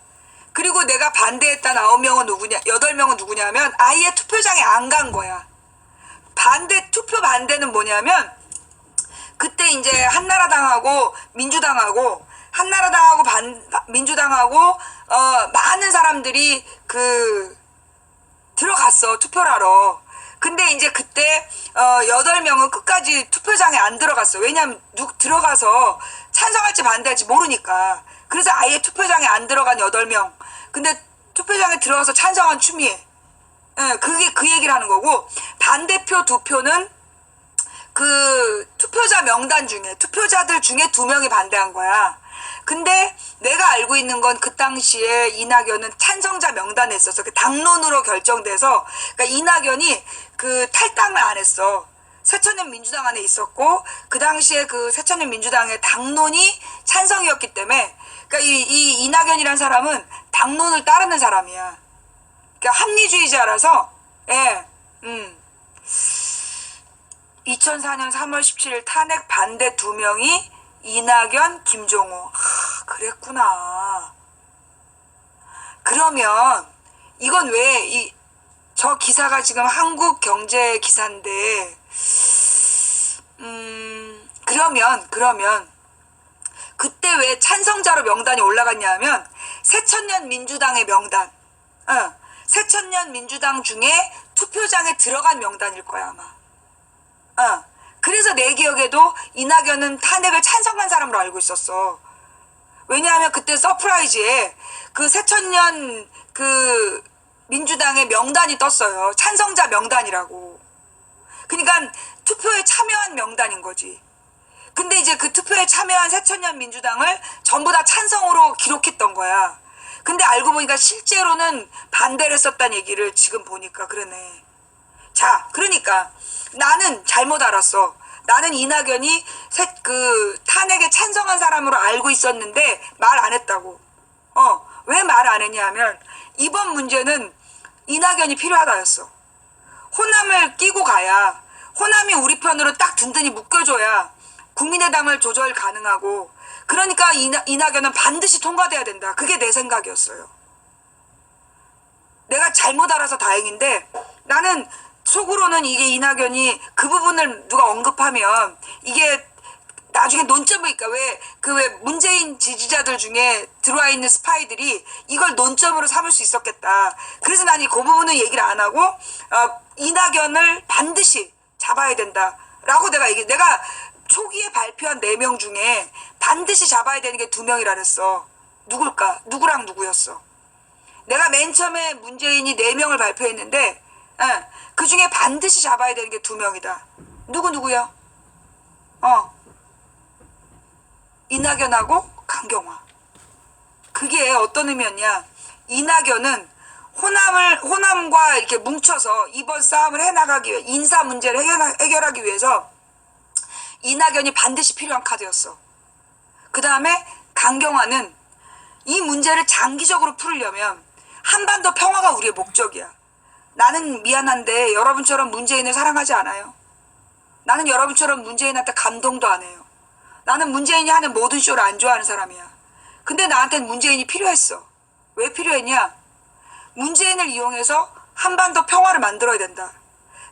그리고 내가 반대했던 9명은 누구냐, 8명은 누구냐면 아예 투표장에 안 간 거야. 투표 반대는 뭐냐면, 그때 이제 한나라당하고 민주당하고, 민주당하고, 많은 사람들이 들어갔어, 투표를 하러. 근데 이제 그때, 8명은 끝까지 투표장에 안 들어갔어. 왜냐면, 들어가서 찬성할지 반대할지 모르니까. 그래서 아예 투표장에 안 들어간 8명. 근데 투표장에 들어가서 찬성한 추미애. 예, 그게 그 얘기를 하는 거고, 반대표 2표는 투표자들 중에 2명이 반대한 거야. 근데 내가 알고 있는 건 그 당시에 이낙연은 찬성자 명단에 있어서 당론으로 결정돼서, 그러니까 이낙연이 탈당을 안 했어. 새천년 민주당 안에 있었고, 그 당시에 새천년 민주당의 당론이 찬성이었기 때문에, 그러니까 이 이낙연이란 사람은 당론을 따르는 사람이야. 그러니까 합리주의자라서, 예, 2004년 3월 17일 탄핵 반대 2명이 이낙연, 김종호. 그랬구나. 그러면 이건 왜 저 기사가 지금 한국경제 기사인데, 그러면 그때 왜 찬성자로 명단이 올라갔냐면 새천년 민주당의 명단, 새천년 민주당 중에 투표장에 들어간 명단일 거야 아마. 그래서 내 기억에도 이낙연은 탄핵을 찬성한 사람으로 알고 있었어. 왜냐하면 그때 서프라이즈에 새천년 민주당의 명단이 떴어요. 찬성자 명단이라고. 그러니까 투표에 참여한 명단인 거지. 근데 이제 그 투표에 참여한 새천년 민주당을 전부 다 찬성으로 기록했던 거야. 근데 알고 보니까 실제로는 반대를 했었다는 얘기를 지금 보니까 그러네. 자, 그러니까 나는 잘못 알았어. 나는 이낙연이 탄핵에 찬성한 사람으로 알고 있었는데 말 안 했다고. 왜 말 안 했냐 하면 이번 문제는 이낙연이 필요하다였어. 호남을 끼고 가야, 호남이 우리 편으로 딱 든든히 묶여줘야 국민의당을 조절 가능하고, 그러니까 이낙연은 반드시 통과돼야 된다. 그게 내 생각이었어요. 내가 잘못 알아서 다행인데, 나는 속으로는 이게 이낙연이 그 부분을 누가 언급하면 이게 나중에 논점이니까, 왜 문재인 지지자들 중에 들어와 있는 스파이들이 이걸 논점으로 삼을 수 있었겠다. 그래서 난 그 부분은 얘기를 안 하고, 이낙연을 반드시 잡아야 된다. 라고 내가 초기에 발표한 4명 중에 반드시 잡아야 되는 게 2명이라 그랬어. 누굴까? 누구랑 누구였어? 내가 맨 처음에 문재인이 4명을 발표했는데, 그 중에 반드시 잡아야 되는 게 2명이다. 누구야? 이낙연하고 강경화. 그게 어떤 의미였냐? 이낙연은 호남과 이렇게 뭉쳐서 이번 싸움을 해나가기 위해, 인사 문제를 해결하기 위해서 이낙연이 반드시 필요한 카드였어. 그 다음에 강경화는 이 문제를 장기적으로 풀려면 한반도 평화가 우리의 목적이야. 나는 미안한데 여러분처럼 문재인을 사랑하지 않아요. 나는 여러분처럼 문재인한테 감동도 안 해요. 나는 문재인이 하는 모든 쇼를 안 좋아하는 사람이야. 근데 나한테는 문재인이 필요했어. 왜 필요했냐? 문재인을 이용해서 한반도 평화를 만들어야 된다.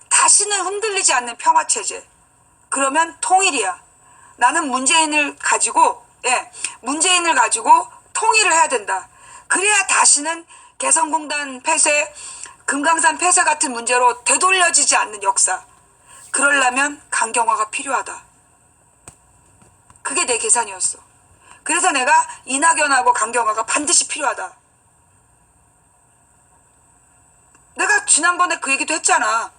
다시는 흔들리지 않는 평화체제. 그러면 통일이야. 나는 문재인을 가지고 통일을 해야 된다. 그래야 다시는 개성공단 폐쇄, 금강산 폐쇄 같은 문제로 되돌려지지 않는 역사. 그러려면 강경화가 필요하다. 그게 내 계산이었어. 그래서 내가 이낙연하고 강경화가 반드시 필요하다. 내가 지난번에 그 얘기도 했잖아.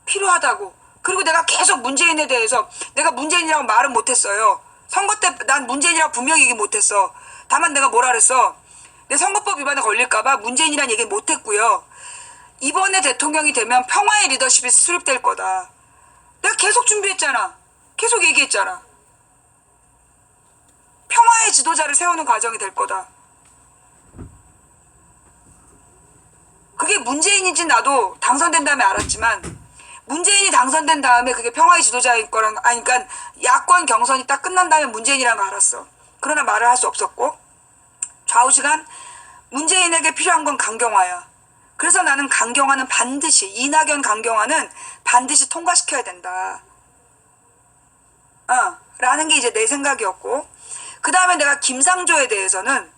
필요하다고. 그리고 내가 계속 문재인에 대해서, 내가 문재인이라고 말은 못했어요. 선거 때 난 문재인이라고 분명히 얘기 못했어. 다만 내가 뭐라 그랬어? 내 선거법 위반에 걸릴까봐 문재인이란 얘기 못했고요. 이번에 대통령이 되면 평화의 리더십이 수립될 거다. 내가 계속 준비했잖아. 계속 얘기했잖아. 평화의 지도자를 세우는 과정이 될 거다. 그게 문재인인지 나도 당선된 다음에 알았지만, 문재인이 당선된 다음에 그게 평화의 지도자일 거란, 아니, 그러니까 야권 경선이 딱 끝난 다음에 문재인이라는 거 알았어. 그러나 말을 할 수 없었고, 좌우지간 문재인에게 필요한 건 강경화야. 그래서 나는 강경화는 반드시, 이낙연 강경화는 반드시 통과시켜야 된다. 라는 게 이제 내 생각이었고, 그 다음에 내가 김상조에 대해서는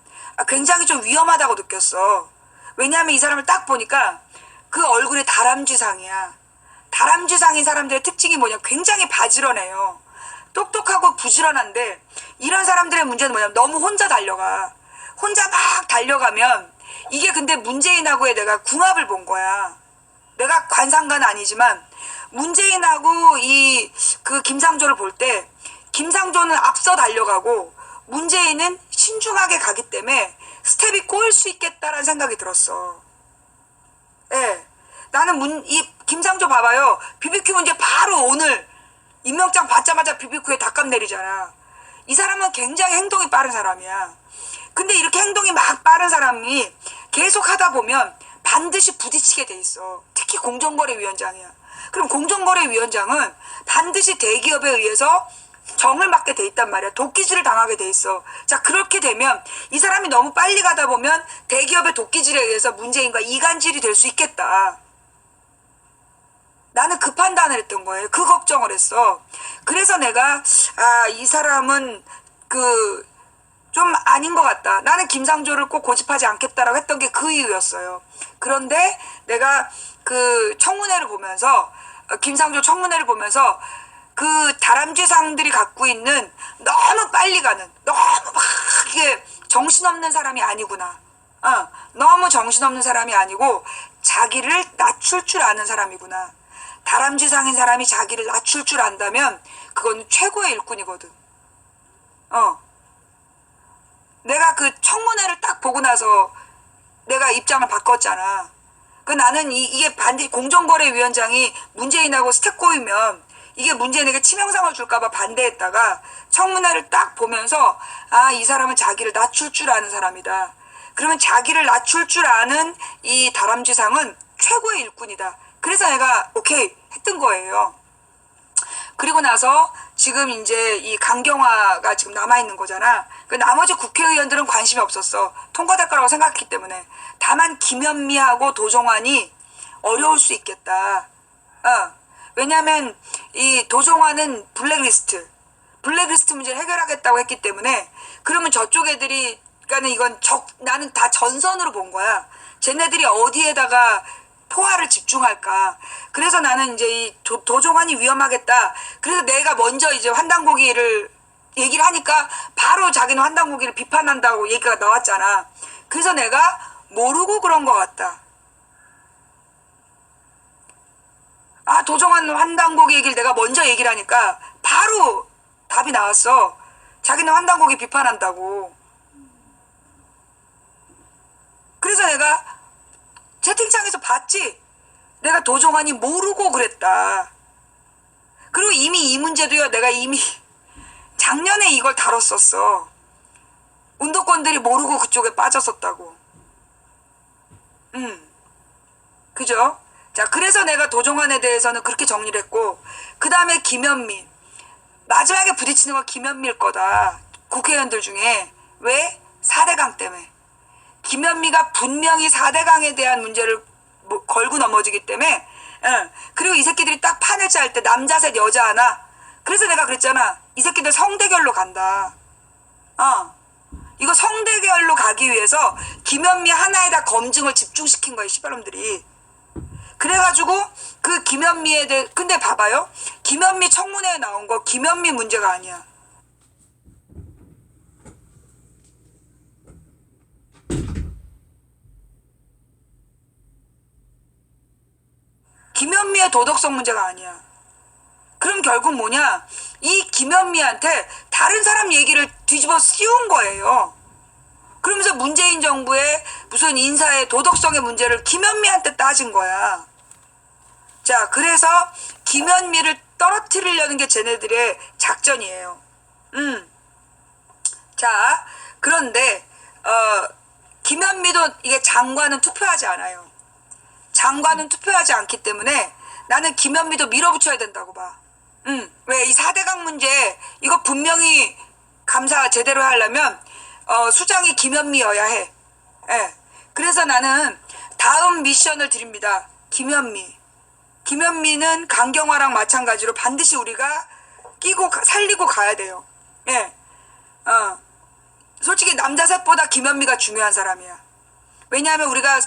굉장히 좀 위험하다고 느꼈어. 왜냐하면 이 사람을 딱 보니까 그 얼굴이 다람쥐상이야. 다람쥐상인 사람들의 특징이 뭐냐, 굉장히 바지런해요. 똑똑하고 부지런한데, 이런 사람들의 문제는 뭐냐면 너무 혼자 달려가. 혼자 막 달려가면, 이게 근데 문재인하고의 내가 궁합을 본 거야. 내가 관상가는 아니지만 문재인하고 그 김상조를 볼 때, 김상조는 앞서 달려가고 문재인은 신중하게 가기 때문에 스텝이 꼬일 수 있겠다라는 생각이 들었어. 예. 나는 이 김상조 봐봐요. BBQ 문제 바로 오늘 임명장 받자마자 BBQ에 닭값 내리잖아. 이 사람은 굉장히 행동이 빠른 사람이야. 근데 이렇게 행동이 막 빠른 사람이 계속 하다 보면 반드시 부딪히게 돼 있어. 특히 공정거래위원장이야. 그럼 공정거래위원장은 반드시 대기업에 의해서 정을 맞게 돼 있단 말이야. 도끼질을 당하게 돼 있어. 자, 그렇게 되면 이 사람이 너무 빨리 가다 보면 대기업의 도끼질에 의해서 문재인과 이간질이 될 수 있겠다. 나는 그 판단을 했던 거예요. 그 걱정을 했어. 그래서 내가 이 사람은 좀 아닌 것 같다. 나는 김상조를 꼭 고집하지 않겠다라고 했던 게 그 이유였어요. 그런데 내가 그 청문회를 보면서, 김상조 청문회를 보면서 그 다람쥐상들이 갖고 있는 너무 빨리 가는, 너무 막 이게 정신없는 사람이 아니구나. 너무 정신없는 사람이 아니고 자기를 낮출 줄 아는 사람이구나. 다람쥐상인 사람이 자기를 낮출 줄 안다면 그건 최고의 일꾼이거든. 내가 그 청문회를 딱 보고 나서 내가 입장을 바꿨잖아. 나는 이게 반드시 공정거래위원장이 문재인하고 스텝 꼬이면 이게 문재인에게 치명상을 줄까봐 반대했다가 청문회를 딱 보면서 이 사람은 자기를 낮출 줄 아는 사람이다. 그러면 자기를 낮출 줄 아는 이 다람쥐상은 최고의 일꾼이다. 그래서 내가 오케이 했던 거예요. 그리고 나서 지금 이제 이 강경화가 지금 남아있는 거잖아. 나머지 국회의원들은 관심이 없었어. 통과될 거라고 생각했기 때문에. 다만 김현미하고 도종환이 어려울 수 있겠다. 왜냐면 이 도종환은 블랙리스트 문제를 해결하겠다고 했기 때문에, 그러면 저쪽 애들이, 그러니까는 이건 나는 다 전선으로 본 거야. 쟤네들이 어디에다가 포화를 집중할까. 그래서 나는 이제 이 도종환이 위험하겠다. 그래서 내가 먼저 이제 환단고기를 얘기를 하니까 바로 자기는 환단고기를 비판한다고 얘기가 나왔잖아. 그래서 내가 모르고 그런 것 같다. 도종환 환단고기 얘기를 내가 먼저 얘기를 하니까 바로 답이 나왔어. 자기는 환단고기 비판한다고. 그래서 내가 채팅창에서 봤지? 내가 도종환이 모르고 그랬다. 그리고 이미 이 문제도요, 내가 이미 작년에 이걸 다뤘었어. 운동권들이 모르고 그쪽에 빠졌었다고. 그죠? 자, 그래서 내가 도종환에 대해서는 그렇게 정리를 했고, 그 다음에 김현미. 마지막에 부딪히는 건 김현미일 거다. 국회의원들 중에. 왜? 4대강 때문에. 김현미가 분명히 4대강에 대한 문제를 걸고 넘어지기 때문에, 그리고 이 새끼들이 딱 판을 짤 때 남자 셋 여자 하나. 그래서 내가 그랬잖아. 이 새끼들 성대결로 간다. 이거 성대결로 가기 위해서 김현미 하나에다 검증을 집중시킨 거야, 씨발놈들이. 그래가지고 그 김현미에 대해, 근데 봐봐요. 김현미 청문회에 나온 거 김현미 문제가 아니야. 김현미의 도덕성 문제가 아니야. 그럼 결국 뭐냐? 이 김현미한테 다른 사람 얘기를 뒤집어 씌운 거예요. 그러면서 문재인 정부의 무슨 인사의 도덕성의 문제를 김현미한테 따진 거야. 자, 그래서 김현미를 떨어뜨리려는 게 쟤네들의 작전이에요. 자, 그런데 김현미도 이게 장관은 투표하지 않아요. 장관은 투표하지 않기 때문에 나는 김현미도 밀어붙여야 된다고 봐. 왜 이 4대강 문제 이거 분명히 감사 제대로 하려면 수장이 김현미여야 해. 예. 그래서 나는 다음 미션을 드립니다. 김현미는 강경화랑 마찬가지로 반드시 우리가 끼고 살리고 가야 돼요. 예. 솔직히 남자셋보다 김현미가 중요한 사람이야. 왜냐하면 우리가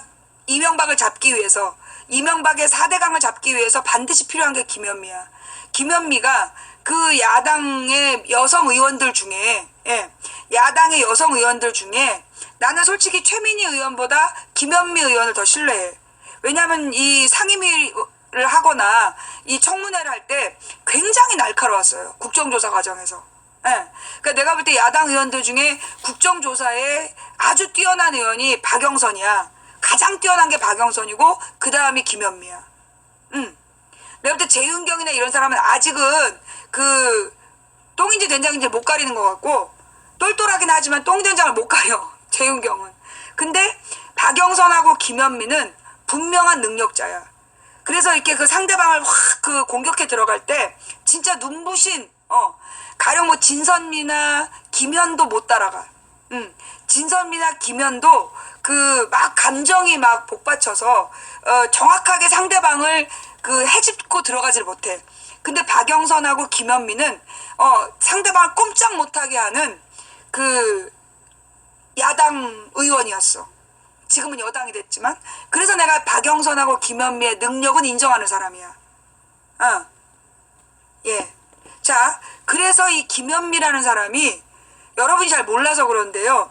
이명박을 잡기 위해서, 이명박의 4대강을 잡기 위해서 반드시 필요한 게 김현미야. 김현미가 그 야당의 여성 의원들 중에, 예, 야당의 여성 의원들 중에 나는 솔직히 최민희 의원보다 김현미 의원을 더 신뢰해. 왜냐하면 이 상임위를 하거나 이 청문회를 할 때 굉장히 날카로웠어요. 국정조사 과정에서. 예. 그러니까 내가 볼 때 야당 의원들 중에 국정조사에 아주 뛰어난 의원이 박영선이야. 가장 뛰어난 게 박영선이고 그 다음이 김현미야. 내가 볼 때 재윤경이나 이런 사람은 아직은 그 똥인지 된장인지 못 가리는 것 같고 똘똘하긴 하지만 똥된장을 못 가려. 재윤경은. 근데 박영선하고 김현미는 분명한 능력자야. 그래서 이렇게 그 상대방을 확 그 공격해 들어갈 때 진짜 눈부신 가령 뭐 진선미나 김현도 못 따라가. 진선미나 김현도 그 막 감정이 막 복받쳐서 정확하게 상대방을 그 해집고 들어가질 못해. 근데 박영선하고 김현미는 상대방을 꼼짝 못하게 하는 그 야당 의원이었어. 지금은 여당이 됐지만. 그래서 내가 박영선하고 김현미의 능력은 인정하는 사람이야. 예. 자, 그래서 이 김현미라는 사람이 여러분이 잘 몰라서 그런데요.